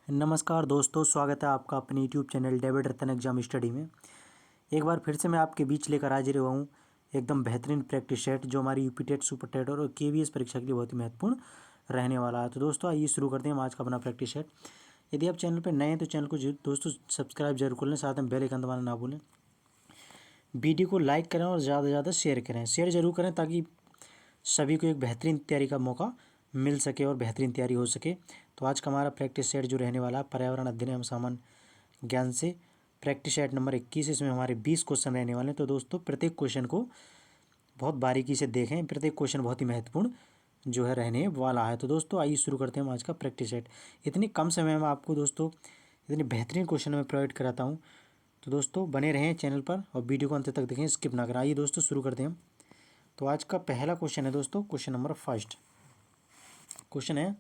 नमस्कार दोस्तों, स्वागत है आपका अपने यूट्यूब चैनल डेविड रतन एग्जाम स्टडी में। एक बार फिर से मैं आपके बीच लेकर हाजिर हुआ हूँ एकदम बेहतरीन प्रैक्टिस सेट जो हमारी यूपी टेट, सुपर टेट और केवीएस परीक्षा के लिए बहुत ही महत्वपूर्ण रहने वाला है। तो दोस्तों आइए शुरू करते हैं हम आज का अपना प्रैक्टिस सेट। यदि आप चैनल पर नए हैं तो चैनल को दोस्तों सब्सक्राइब जरूर कर लें, साथ में बेल आइकन दबाना ना भूलें। वीडियो को लाइक करें और ज़्यादा से ज़्यादा शेयर करें, शेयर जरूर करें ताकि सभी को एक बेहतरीन तैयारी का मौका मिल सके और बेहतरीन तैयारी हो सके। तो आज का हमारा प्रैक्टिस सेट जो रहने वाला है पर्यावरण अध्ययन एवं सामान्य ज्ञान से प्रैक्टिस सेट नंबर 21, इसमें हमारे 20 क्वेश्चन रहने वाले हैं। तो दोस्तों प्रत्येक क्वेश्चन को बहुत बारीकी से देखें, प्रत्येक क्वेश्चन बहुत ही महत्वपूर्ण जो है रहने वाला है। तो दोस्तों आइए शुरू करते हैं हम आज का प्रैक्टिस सेट। इतनी कम समय में आपको दोस्तों इतने बेहतरीन क्वेश्चन मैं प्रोवाइड कराता हूँ। तो दोस्तों बने रहें चैनल पर और वीडियो को अंत तक देखें, स्किप ना करें। आइए दोस्तों शुरू करते हैं हम। तो आज का पहला क्वेश्चन है दोस्तों, क्वेश्चन नंबर फर्स्ट क्वेश्चन है,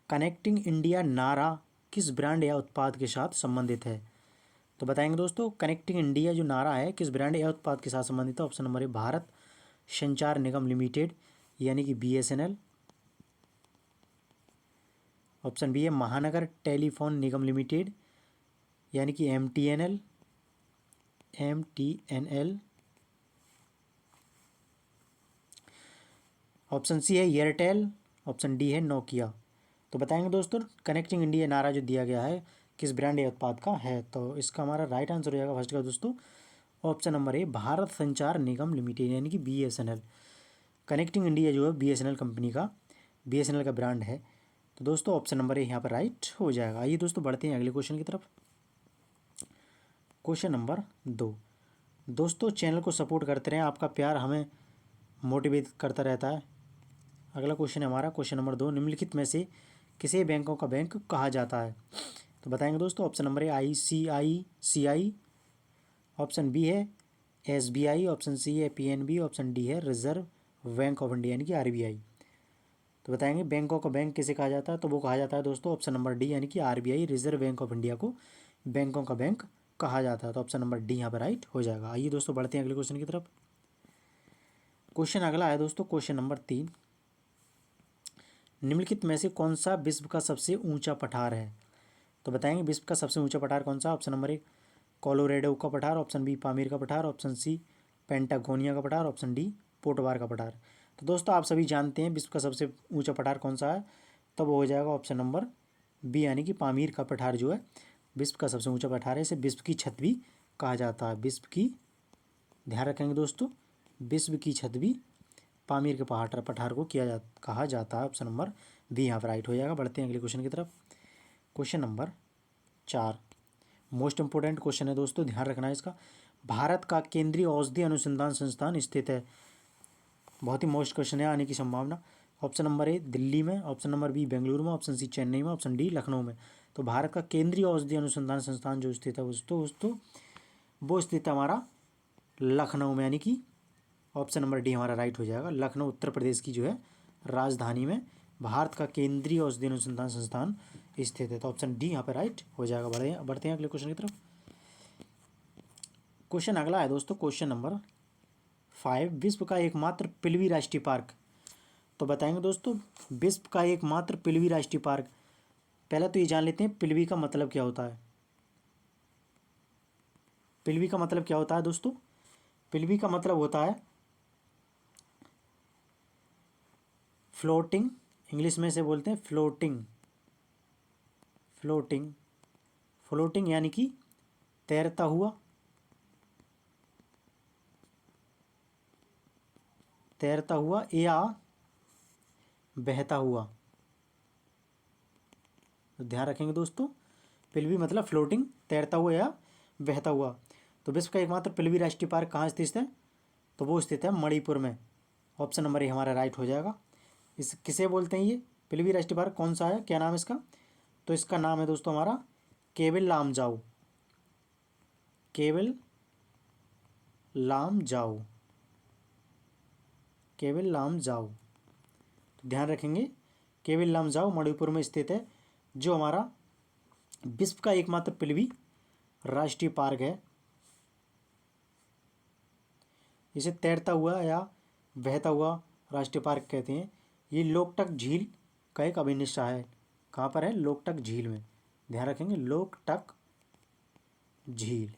कनेक्टिंग इंडिया नारा किस ब्रांड या उत्पाद के साथ संबंधित है? तो बताएंगे दोस्तों, कनेक्टिंग इंडिया जो नारा है किस ब्रांड या उत्पाद के साथ संबंधित है? ऑप्शन नंबर ए भारत संचार निगम लिमिटेड यानी कि BSNL। ऑप्शन बी है महानगर टेलीफोन निगम लिमिटेड यानी कि MTNL। ऑप्शन सी है एयरटेल। ऑप्शन डी है नोकिया। तो बताएंगे दोस्तों, कनेक्टिंग इंडिया नारा जो दिया गया है किस ब्रांड या उत्पाद का है? तो इसका हमारा राइट आंसर हो जाएगा फर्स्ट का दोस्तों ऑप्शन नंबर ए भारत संचार निगम लिमिटेड यानी कि BSNL। कनेक्टिंग इंडिया जो है BSNL कंपनी का, BSNL का ब्रांड है। तो दोस्तों ऑप्शन नंबर ए यहाँ पर राइट हो जाएगा। आइए दोस्तों बढ़ते हैं अगले क्वेश्चन की तरफ। क्वेश्चन नंबर 2 दोस्तों, चैनल को सपोर्ट करते रहें, आपका प्यार हमें मोटिवेट करता रहता है। अगला क्वेश्चन है हमारा क्वेश्चन नंबर 2, निम्नलिखित में से किसे बैंकों का बैंक कहा जाता है? तो बताएंगे दोस्तों, option number A ICICI। Option B है SBI। ऑप्शन सी है PNB। ऑप्शन डी है रिजर्व बैंक ऑफ इंडिया यानी कि RBI। तो बताएंगे बैंकों का बैंक किसे कहा जाता है? तो वो कहा जाता है दोस्तों ऑप्शन नंबर डी यानी कि RBI, reserve bank of India को बैंकों का बैंक कहा जाता है। तो ऑप्शन नंबर डी यहाँ पर राइट हो जाएगा। आइए दोस्तों बढ़ते हैं अगले क्वेश्चन की तरफ। क्वेश्चन अगला है दोस्तों क्वेश्चन नंबर 3, निम्नलिखित में से कौन सा विश्व का सबसे ऊंचा पठार है? तो बताएंगे विश्व का सबसे ऊंचा पठार कौन सा? ऑप्शन नंबर ए कोलोरेडो का पठार। ऑप्शन बी पामीर का पठार। ऑप्शन सी पेंटागोनिया का पठार। ऑप्शन डी पोटवार का पठार। तो दोस्तों आप सभी जानते हैं विश्व का सबसे ऊंचा पठार कौन सा है? तब वो हो जाएगा ऑप्शन नंबर बी यानी कि पामीर का पठार जो है विश्व का सबसे ऊंचा पठार है। इसे विश्व की छत भी कहा जाता है। विश्व की, ध्यान रखेंगे दोस्तों, विश्व की छत भी पामीर के पठार को कहा जाता है। ऑप्शन नंबर बी यहाँ पर राइट हो जाएगा। बढ़ते हैं अगले क्वेश्चन की तरफ। Question number 4 most important question है दोस्तों, ध्यान रखना है इसका। भारत का केंद्रीय औषधि अनुसंधान संस्थान स्थित है? बहुत ही मोस्ट क्वेश्चन है आने की संभावना। ऑप्शन नंबर ए दिल्ली में। ऑप्शन नंबर बी बेंगलुरु में। ऑप्शन सी चेन्नई में। ऑप्शन डी लखनऊ में। तो भारत का केंद्रीय औषधि अनुसंधान संस्थान जो स्थित है दोस्तों वो स्थित है हमारा लखनऊ में यानी कि ऑप्शन नंबर डी हमारा राइट हो जाएगा। लखनऊ उत्तर प्रदेश की जो है राजधानी में भारत का केंद्रीय औषधि अनुसंधान संस्थान स्थित है। तो ऑप्शन डी यहाँ पर राइट हो जाएगा। बढ़ते हैं अगले क्वेश्चन की तरफ। क्वेश्चन अगला है दोस्तों क्वेश्चन नंबर 5, विश्व का एकमात्र पिलवी राष्ट्रीय पार्क? तो बताएंगे दोस्तों विश्व का एकमात्र पिलवी राष्ट्रीय पार्क, पहले तो ये जान लेते हैं पिलवी का मतलब क्या होता है। पिलवी का मतलब क्या होता है दोस्तों? पिलवी का मतलब होता है फ्लोटिंग, इंग्लिश में से बोलते हैं फ्लोटिंग। फ्लोटिंग फ्लोटिंग यानी कि तैरता हुआ, तैरता हुआ या बहता हुआ। तो ध्यान रखेंगे दोस्तों, पिलवी मतलब फ्लोटिंग, तैरता हुआ या बहता हुआ। तो विश्व का एकमात्र पिलवी राष्ट्रीय पार्क कहाँ स्थित है? तो वो स्थित है मणिपुर में। ऑप्शन नंबर ए हमारा राइट हो जाएगा। इस किसे बोलते हैं ये पिलवी राष्ट्रीय पार्क, कौन सा है, क्या नाम है इसका? तो इसका नाम है दोस्तों हमारा cable Lamjao. Cable Lamjao, cable Lamjao. तो ध्यान रखेंगे केबिल लामजाओ मणिपुर में स्थित है, जो हमारा विश्व का एकमात्र पिलवी राष्ट्रीय पार्क है। इसे तैरता हुआ या बहता हुआ राष्ट्रीय पार्क कहते हैं। ये लोकटक झील का एक अभिन्न हिस्सा है। कहाँ पर है? लोकटक झील में, ध्यान रखेंगे, लोकटक झील।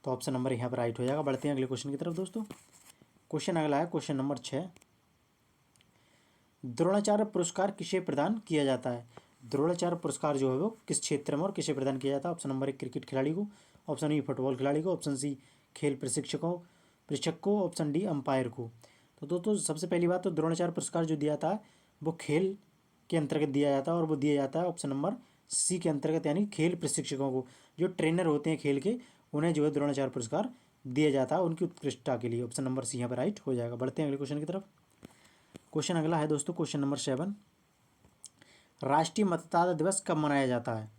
तो ऑप्शन नंबर यहाँ पर राइट हो जाएगा। बढ़ते हैं अगले क्वेश्चन की तरफ दोस्तों। क्वेश्चन अगला है क्वेश्चन नंबर 6। द्रोणाचार्य पुरस्कार किसे प्रदान किया जाता है? द्रोणाचार्य पुरस्कार जो है वो किस क्षेत्र में और किसे प्रदान किया जाता है? ऑप्शन नंबर 1 क्रिकेट खिलाड़ी को, ऑप्शन बी फुटबॉल खिलाड़ी को, ऑप्शन सी खेल प्रशिक्षक को, ऑप्शन डी अंपायर को। तो दोस्तों सबसे पहली बात तो द्रोणाचार्य पुरस्कार जो दिया था वो खेल के अंतर्गत दिया जाता है और वो दिया जाता है ऑप्शन नंबर सी के अंतर्गत, यानी खेल प्रशिक्षकों को, जो ट्रेनर होते हैं खेल के, उन्हें जो है द्रोणाचार्य पुरस्कार दिया जाता है उनकी उत्कृष्टता के लिए। ऑप्शन नंबर सी यहाँ पर राइट हो जाएगा। बढ़ते हैं अगले क्वेश्चन की तरफ। क्वेश्चन अगला है दोस्तों क्वेश्चन नंबर 7। राष्ट्रीय मतदाता दिवस कब मनाया जाता है?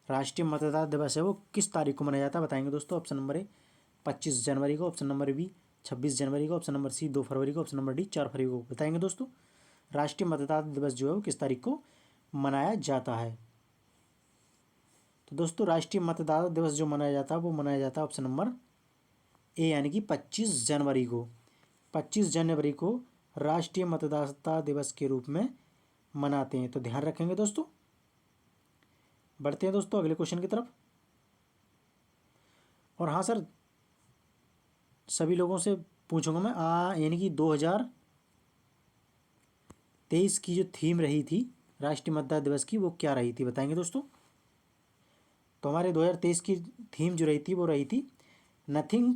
राष्ट्रीय मतदाता दिवस है वो किस तारीख को मनाया जाता है बताएंगे दोस्तों। ऑप्शन नंबर ए 25 जनवरी को, ऑप्शन नंबर बी 26 जनवरी को, ऑप्शन नंबर सी 2 फरवरी को, ऑप्शन नंबर डी 4 फरवरी को। बताएंगे दोस्तों राष्ट्रीय मतदाता दिवस जो है वो किस तारीख को मनाया जाता है? तो दोस्तों राष्ट्रीय मतदाता दिवस जो मनाया जाता है वो मनाया जाता है ऑप्शन नंबर ए यानी कि 25 जनवरी को। 25 जनवरी को राष्ट्रीय मतदाता दिवस के रूप में मनाते हैं, तो ध्यान रखेंगे दोस्तों। बढ़ते हैं दोस्तों अगले क्वेश्चन की तरफ। और हाँ सर, सभी लोगों से पूछूंगा मैं यानी कि 2023 की जो थीम रही थी राष्ट्रीय मतदाता दिवस की वो क्या रही थी बताएंगे दोस्तों। तो हमारे 2023 की थीम जो रही थी वो रही थी nothing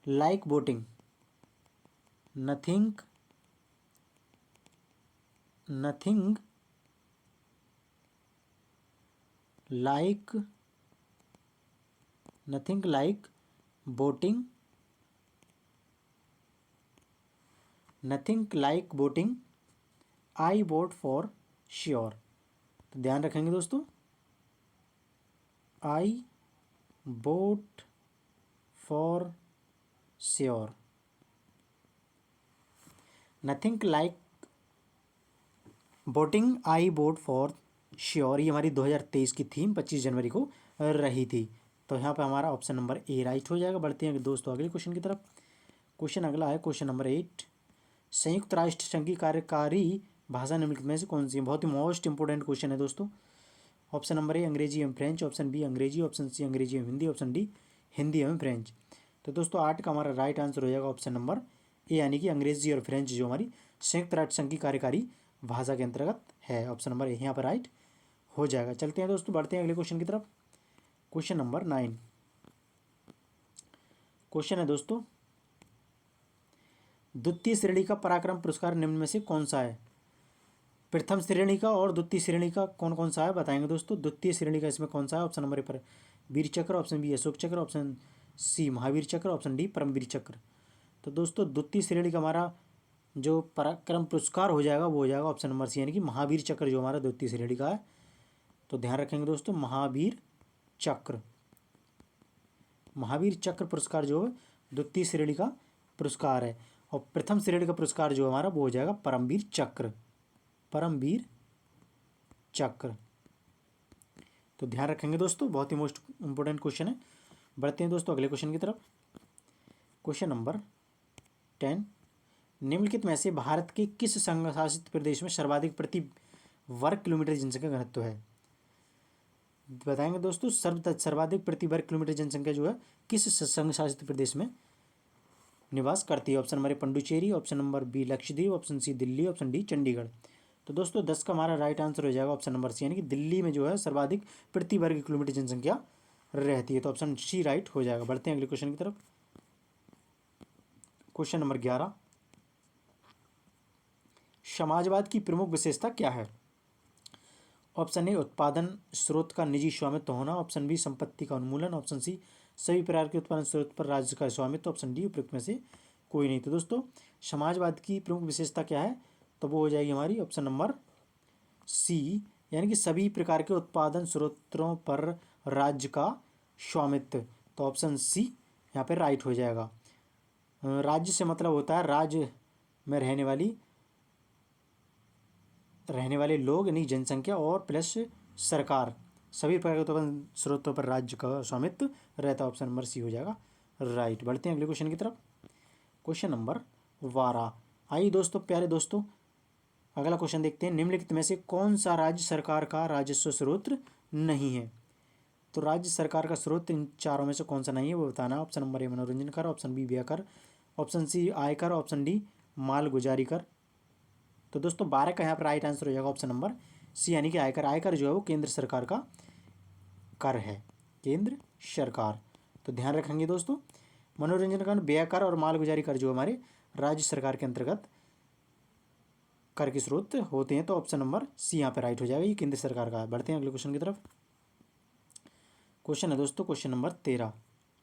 like voting, nothing like voting, nothing like voting, I vote for sure. तो ध्यान रखेंगे दोस्तों, I vote for sure, nothing like voting, I vote for sure, ये हमारी 2023 की थीम 25 जनवरी को रही थी। तो यहाँ पे हमारा ऑप्शन नंबर ए राइट हो जाएगा। बढ़ते हैं दोस्तों अगले क्वेश्चन की तरफ। क्वेश्चन अगला है क्वेश्चन नंबर 8। संयुक्त राष्ट्र संघ की कार्यकारी भाषा निम्नलिखित में से कौन सी है? बहुत ही मोस्ट इंपोर्टेंट क्वेश्चन है दोस्तों। ऑप्शन नंबर ए अंग्रेजी एवं फ्रेंच, ऑप्शन बी अंग्रेजी, ऑप्शन सी अंग्रेजी एवं हिंदी, ऑप्शन डी हिंदी एवं फ्रेंच। तो दोस्तों 8 का हमारा राइट आंसर हो जाएगा ऑप्शन नंबर ए यानी कि अंग्रेजी और फ्रेंच जो हमारी संयुक्त राष्ट्र संघ की कार्यकारी भाषा के अंतर्गत है। ऑप्शन नंबर ए यहाँ पर राइट हो जाएगा। चलते हैं दोस्तों, बढ़ते हैं अगले क्वेश्चन की तरफ। Question number 9। क्वेश्चन है दोस्तों, द्वितीय श्रेणी का पराक्रम पुरस्कार निम्न में से कौन सा है? प्रथम श्रेणी का और द्वितीय श्रेणी का कौन कौन सा है बताएंगे दोस्तों। द्वितीय श्रेणी का इसमें कौन सा है? ऑप्शन नंबर ए पर वीर चक्र, ऑप्शन बी अशोक चक्र, ऑप्शन सी महावीर चक्र, ऑप्शन डी परमवीर चक्र। तो दोस्तों द्वितीय श्रेणी का हमारा जो पराक्रम पुरस्कार हो जाएगा वो हो जाएगा ऑप्शन नंबर सी यानी कि महावीर चक्र जो हमारा द्वितीय श्रेणी का है। तो ध्यान रखेंगे दोस्तों, महावीर चक्र, महावीर चक्र पुरस्कार जो है द्वितीय श्रेणी का पुरस्कार है। और प्रथम श्रेणी का पुरस्कार जो हमारा वो हो जाएगा परमवीर चक्र, परमवीर चक्र। तो ध्यान रखेंगे दोस्तों, बहुत ही मोस्ट इंपोर्टेंट क्वेश्चन है। बढ़ते हैं दोस्तों अगले क्वेश्चन की तरफ। Question number 10। निम्नलिखित में से भारत के किस संघ शासित प्रदेश में सर्वाधिक प्रति वर्ग किलोमीटर जनसंख्या घनत्व है? बताएंगे दोस्तों सर्वाधिक प्रति वर्ग किलोमीटर जनसंख्या जो है किस संघ शासित प्रदेश में निवास करती है? Option number A Puducherry, option number B Lakshadweep, option C Delhi, option D Chandigarh. तो दोस्तों 10 का हमारा राइट आंसर हो जाएगा ऑप्शन नंबर सी यानी कि दिल्ली में जो है सर्वाधिक प्रति वर्ग किलोमीटर जनसंख्या रहती है। तो ऑप्शन सी राइट हो जाएगा। बढ़ते हैं अगले क्वेश्चन की तरफ। Question number 11। समाजवाद की प्रमुख विशेषता क्या है? ऑप्शन ए उत्पादन स्रोत का निजी स्वामित्व होना, ऑप्शन बी संपत्ति का उन्मूलन, ऑप्शन सी सभी प्रकार के उत्पादन स्रोत पर राज्य का स्वामित्व, ऑप्शन डी उपयुक्त में से कोई नहीं। तो दोस्तों समाजवाद की प्रमुख विशेषता क्या है? तो वो हो जाएगी हमारी ऑप्शन नंबर सी यानी कि सभी प्रकार के उत्पादन स्रोतों पर राज्य का स्वामित्व। तो ऑप्शन सी यहाँ पर राइट हो जाएगा। राज्य से मतलब होता है राज्य में रहने वाले लोग यानी जनसंख्या और प्लस सरकार, सभी प्रकार के उत्पादन स्रोतों पर राज्य का स्वामित्व रहता है। ऑप्शन नंबर सी हो जाएगा राइट। बढ़ते हैं अगले क्वेश्चन की तरफ। Question number 12। आइए दोस्तों, प्यारे दोस्तों, अगला क्वेश्चन देखते हैं। निम्नलिखित में से कौन सा राज्य सरकार का राजस्व स्रोत नहीं है। तो राज्य सरकार का स्रोत इन चारों में से कौन सा नहीं है वो बताना। ऑप्शन नंबर ए मनोरंजन कर, ऑप्शन बी व्यय कर, ऑप्शन सी आयकर, ऑप्शन डी माल गुजारी कर। तो दोस्तों 12 का यहाँ पर राइट आंसर हो जाएगा ऑप्शन नंबर सी यानी कि आयकर। आयकर जो है वो केंद्र सरकार का कर है, केंद्र सरकार। तो ध्यान रखेंगे दोस्तों, मनोरंजन कर, व्यय कर और माल गुजारी कर जो हमारे राज्य सरकार के अंतर्गत कर के स्रोत होते हैं। तो ऑप्शन नंबर सी यहाँ पर राइट हो जाएगा, ये केंद्र सरकार का है। बढ़ते हैं अगले क्वेश्चन की तरफ। क्वेश्चन है दोस्तों question number 13,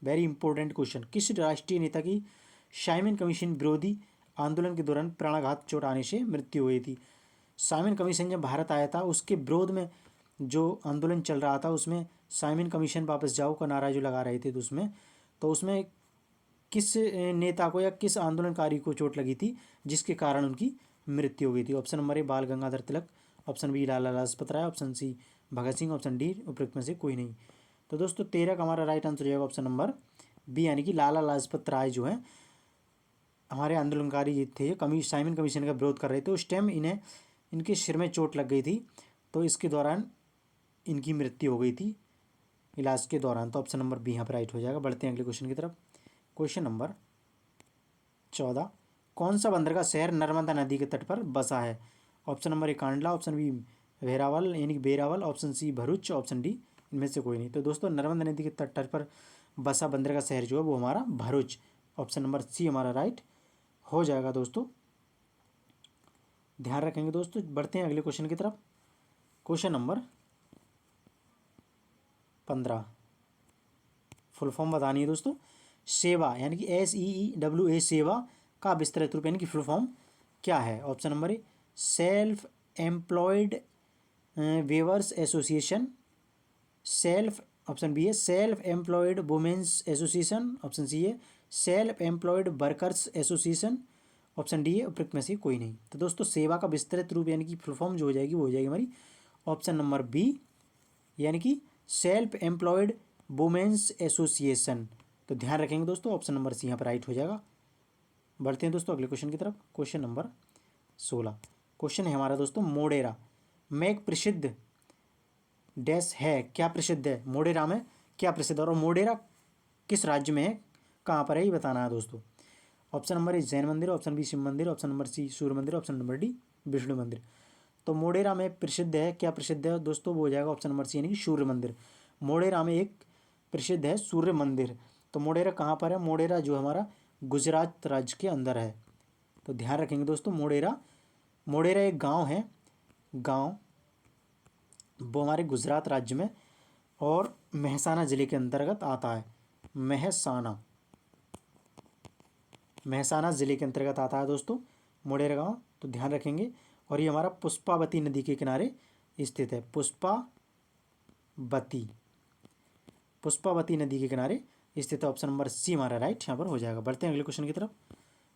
very important question. किस राष्ट्रीय नेता की साइमन कमीशन विरोधी आंदोलन के दौरान प्राणाघात चोट आने से मृत्यु हुई थी? साइमन कमीशन जब भारत आया था उसके विरोध में जो आंदोलन चल रहा था उसमें साइमन कमीशन वापस जाओ का नारा जो लगा रहे थे, तो उसमें किस नेता को या किस आंदोलनकारी को चोट लगी थी जिसके कारण उनकी मृत्यु हो गई थी? ऑप्शन नंबर ए बाल Gangadhar Tilak, option B Lala Lajpat Rai, option C Bhagat Singh, option D उपरोक्त में से कोई नहीं। तो दोस्तों 13 का हमारा राइट आंसर हो जाएगा ऑप्शन नंबर बी यानी कि लाला लाजपत राय जो है हमारे आंदोलनकारी थे, साइमन कमीशन का विरोध कर रहे थे। उस टाइम इन्हें इनके सिर में चोट लग गई थी, तो इसके दौरान इनकी मृत्यु हो गई थी इलाज के दौरान। तो ऑप्शन नंबर बी यहाँ पर राइट हो जाएगा। बढ़ते हैं अगले क्वेश्चन की तरफ। क्वेश्चन नंबर 14, कौन सा बंदरगाह शहर नर्मदा नदी के तट पर बसा है? Option number A Kandla, option B Veraval यानी कि Beraval, option C Bharuch, option D इनमें से कोई नहीं। तो दोस्तों नर्मदा नदी के तट पर बसा बंदरगाह शहर जो है वो हमारा भरूच, ऑप्शन नंबर सी हमारा राइट हो जाएगा दोस्तों। ध्यान रखेंगे दोस्तों। बढ़ते हैं अगले क्वेश्चन की तरफ। क्वेश्चन नंबर 15, फुल फॉर्म बतानी है दोस्तों। सेवा यानी कि SEEWA सेवा का विस्तृत रूप यानी कि फुल फॉर्म क्या है? Option number A self employed weavers association, self, option B है self employed women's association, option C है self employed workers association, option D है उपरोक्त में से कोई नहीं। तो दोस्तों सेवा का विस्तृत रूप यानी कि फुल फॉर्म जो हो जाएगी वो हो जाएगी हमारी ऑप्शन नंबर बी यानी कि सेल्फ एम्प्लॉयड वुमेन्स एसोसिएशन। तो ध्यान रखेंगे दोस्तों, ऑप्शन नंबर सी यहाँ पर राइट हो जाएगा। बढ़ते हैं दोस्तों अगले क्वेश्चन की तरफ। क्वेश्चन नंबर 16, क्वेश्चन है हमारा दोस्तों मोडेरा में एक प्रसिद्ध डैश है, क्या प्रसिद्ध है? मोडेरा में क्या प्रसिद्ध है और मोडेरा किस राज्य में है, कहाँ पर है, ये बताना है दोस्तों। ऑप्शन नंबर ए जैन मंदिर, ऑप्शन बी शिव मंदिर, ऑप्शन नंबर सी सूर्य मंदिर, ऑप्शन नंबर डी विष्णु मंदिर। तो मोडेरा में प्रसिद्ध है, क्या प्रसिद्ध है दोस्तों? वो हो जाएगा ऑप्शन नंबर सी यानी कि सूर्य मंदिर। मोडेरा में एक प्रसिद्ध है सूर्य मंदिर। तो मोडेरा कहाँ पर है? मोडेरा जो हमारा गुजरात राज्य के अंदर है। तो ध्यान रखेंगे दोस्तों, मोडेरा एक गांव है, गांव वो हमारे गुजरात राज्य में और मेहसाना ज़िले के अंतर्गत आता है। मेहसाना ज़िले के अंतर्गत आता है दोस्तों मोडेरा गांव। तो ध्यान रखेंगे। और ये हमारा पुष्पावती नदी के किनारे स्थित है। पुष्पावती नदी के किनारे स्थित है। ऑप्शन नंबर सी हमारा राइट यहाँ पर हो जाएगा। बढ़ते हैं अगले क्वेश्चन की तरफ।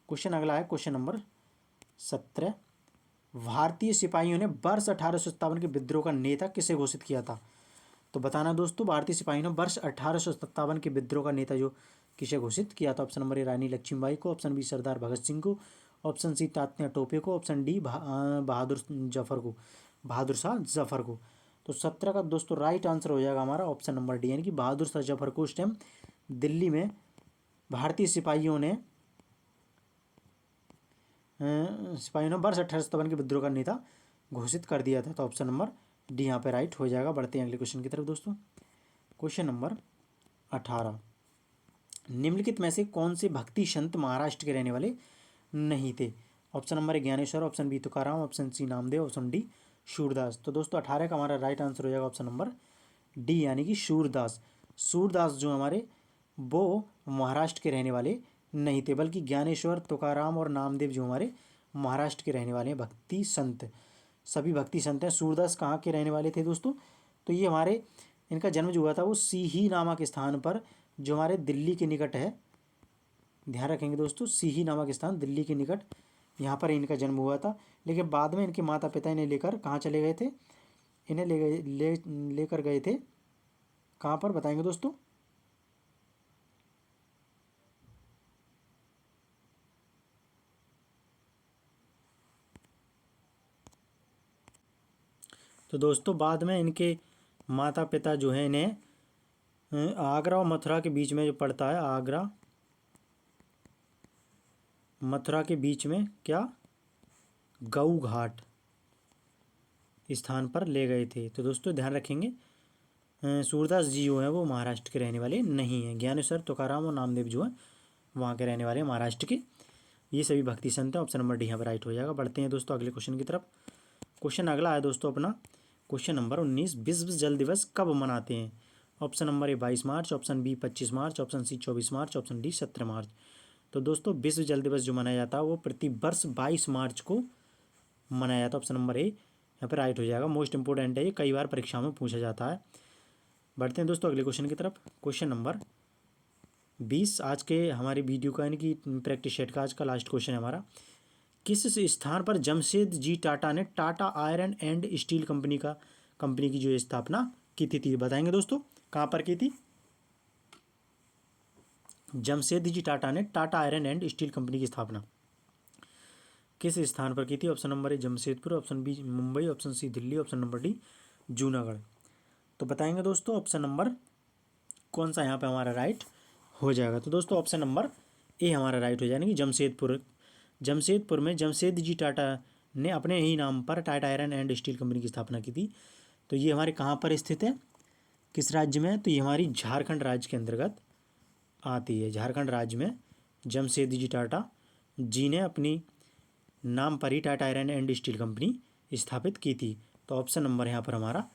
क्वेश्चन अगला है क्वेश्चन नंबर 17, भारतीय सिपाहियों ने वर्ष 1857 के विद्रोह का नेता किसे घोषित किया था? तो बताना दोस्तों, भारतीय सिपाहियों ने वर्ष 1857 के विद्रोह का नेता जो किसे घोषित किया था? ऑप्शन नंबर ए रानी लक्ष्मीबाई को, ऑप्शन बी सरदार भगत सिंह को, ऑप्शन सी तात्या टोपे को, ऑप्शन डी बहादुर शाह जफर को। तो 17 का दोस्तों राइट आंसर हो जाएगा हमारा ऑप्शन नंबर डी यानी कि बहादुर शाह जफर को उस टाइम दिल्ली में भारतीय सिपाहियों ने वर्ष 1857 के विद्रोह का नेता घोषित कर दिया था। तो ऑप्शन नंबर डी यहाँ पे राइट हो जाएगा। बढ़ते हैं अगले क्वेश्चन की तरफ दोस्तों। क्वेश्चन नंबर 18, निम्नलिखित में से कौन से भक्ति संत महाराष्ट्र के रहने वाले नहीं थे? Option number A Dnyaneshwar, option B Tukaram, option C Namdev, option D Surdas. तो दोस्तों 18 का हमारा राइट आंसर हो जाएगा ऑप्शन नंबर डी यानी कि सूरदास। सूरदास जो हमारे वो महाराष्ट्र के रहने वाले नहीं थे, बल्कि ज्ञानेश्वर, तुकाराम और नामदेव जो हमारे महाराष्ट्र के रहने वाले हैं भक्ति संत, सभी भक्ति संत हैं। सूरदास कहाँ के रहने वाले थे दोस्तों? तो ये हमारे इनका जन्म जो हुआ था वो सीही नामक स्थान पर जो हमारे दिल्ली के निकट है। ध्यान रखेंगे दोस्तों, सीही नामक स्थान दिल्ली के निकट, यहाँ पर इनका जन्म हुआ था। लेकिन बाद में इनके माता पिता इन्हें लेकर कहाँ चले गए थे? इन्हें लेकर गए थे कहाँ पर, बताएंगे दोस्तों? तो दोस्तों बाद में इनके माता पिता जो है इन्हें आगरा और मथुरा के बीच में जो पड़ता है, आगरा मथुरा के बीच में क्या, गऊ घाट स्थान पर ले गए थे। तो दोस्तों ध्यान रखेंगे, सूरदास जी जो हैं वो महाराष्ट्र के रहने वाले नहीं हैं। ज्ञानेश्वर, तुकाराम और नामदेव जो हैं वहाँ के रहने वाले हैं, महाराष्ट्र के। ये सभी भक्ति संत हैं। ऑप्शन नंबर डी यहाँ पर राइट हो जाएगा। बढ़ते हैं दोस्तों अगले क्वेश्चन की तरफ। क्वेश्चन अगला है दोस्तों अपना क्वेश्चन नंबर 19, विश्व जल दिवस कब मनाते हैं? ऑप्शन नंबर ए 22 मार्च, ऑप्शन बी 25 मार्च, ऑप्शन सी 24 मार्च, ऑप्शन डी 17 मार्च। तो दोस्तों विश्व जल दिवस जो मनाया जाता है वो प्रति वर्ष 22 मार्च को मनाया जाता है। ऑप्शन नंबर ए यहाँ पर राइट हो जाएगा। मोस्ट इंपोर्टेंट है, ये कई बार परीक्षा में पूछा जाता है। बढ़ते हैं दोस्तों अगले क्वेश्चन की तरफ। क्वेश्चन नंबर 20 आज के हमारे वीडियो का यानी कि प्रैक्टिस सेट का आज का लास्ट क्वेश्चन है हमारा। किस स्थान पर जमशेद जी टाटा ने Tata iron and steel company की जो स्थापना की थी बताएंगे दोस्तों, कहाँ पर की थी? जमशेद जी टाटा ने Tata iron and steel company की स्थापना किस स्थान पर की थी? Option number A Jamshedpur, option B Mumbai, option C Delhi, option number D Junagadh. तो बताएंगे दोस्तों ऑप्शन नंबर कौन सा यहाँ पे हमारा राइट हो जाएगा। तो दोस्तों ऑप्शन नंबर ए हमारा राइट हो जाएगा कि जमशेदपुर में जमशेद जी टाटा ने अपने ही नाम पर Tata iron and steel company की स्थापना की थी। तो ये हमारे कहाँ पर स्थित है, किस राज्य में है? तो ये हमारी झारखंड राज्य के अंतर्गत आती है। झारखंड राज्य में जमशेद जी टाटा जी ने अपनी नाम पर ही Tata iron and steel company स्थापित की थी। तो ऑप्शन नंबर यहाँ पर हमारा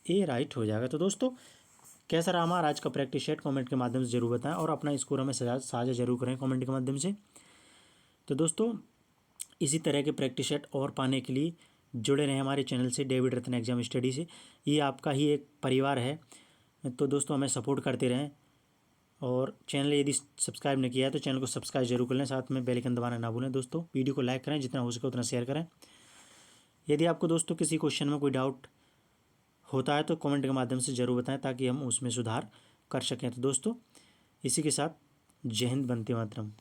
ए राइट हो जाएगा। तो दोस्तों कैसा रहा हमारा आज का प्रैक्टिस सेट, कमेंट के माध्यम से जरूर बताएं और अपना स्कोर हमें साझा जरूर करें कमेंट के माध्यम से। तो दोस्तों इसी तरह के प्रैक्टिस सेट और पाने के लिए जुड़े रहें हमारे चैनल से, डेविड रत्न एग्जाम स्टडी से। ये आपका ही एक परिवार है। तो दोस्तों हमें सपोर्ट करते रहें और चैनल यदि सब्सक्राइब नहीं किया है तो चैनल को सब्सक्राइब जरूर कर लें, साथ में बेल आइकन दबाना ना भूलें। दोस्तों वीडियो को लाइक करें, जितना हो सके उतना शेयर करें। यदि आपको दोस्तों किसी क्वेश्चन में कोई डाउट होता है तो कमेंट के माध्यम से ज़रूर बताएं ताकि हम उसमें सुधार कर सकें। तो दोस्तों इसी के साथ जय हिंद, वंदे मातरम।